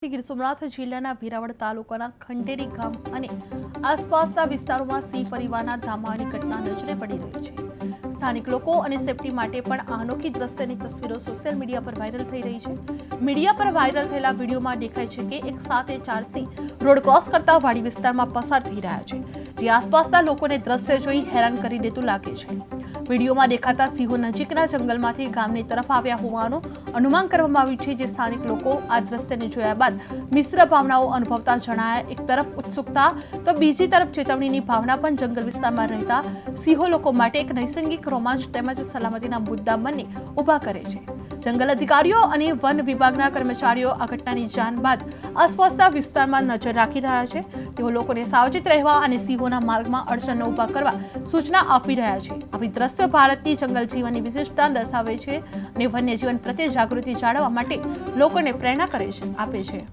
ગીર સોમનાથ જિલ્લાના વેરાવળ તાલુકાના ખંડેરી ગામ અને આસપાસના વિસ્તારોમાં સિંહ પરિવારના ધામાની ઘટના નજરે પડી રહી છે। સ્થાનિક લોકો અને સેફટી માટે પણ આ અનોખી દ્રશ્યની તસવીરો સોશિયલ મીડિયા પર વાયરલ થઈ રહી છે। મીડિયા પર વાયરલ થયેલા વિડીયોમાં દેખાય છે કે એક સાથે 4 સિંહ રોડ ક્રોસ કરતા વાડી વિસ્તારમાં પસાર થઈ રહ્યા છે, જે આસપાસના લોકોને દ્રશ્ય જોઈ હેરાન કરી દેતું લાગે છે। વિડીયોમાં દેખાતા સિંહો નજીકના જંગલમાંથી ગામની તરફ આવ્યા હોવાનું અનુમાન કરવામાં આવ્યું છે, જે સ્થાનિક લોકો આ દ્રશ્યને જોયા બાદ મિશ્ર ભાવનાઓ અનુભવતા જણાયા। એક તરફ ઉત્સુકતા તો બીજી તરફ ચેતવણીની ભાવના પણ જંગલ વિસ્તારમાં રહેતા સિંહો લોકો માટે એક નૈસર્ગિક રોમાંચ તેમજ સલામતીના મુદ્દા બંને ઊભા કરે છે। જંગલ અધિકારીઓ અને વન વિભાગના કર્મચારીઓ આ ઘટનાની જાણ બાદ આસપાસના વિસ્તારમાં નજર રાખી રહ્યા છે। તેઓ લોકોને સાવચેત રહેવા અને સિંહોના માર્ગમાં અડચણો ઊભા કરવા સૂચના આપી રહ્યા છે। આવી દ્રશ્યો ભારતની જંગલ જીવનની વિશિષ્ટતા દર્શાવે છે અને વન્યજીવન પ્રત્યે જાગૃતિ જાળવવા માટે લોકોને પ્રેરણા આપે છે।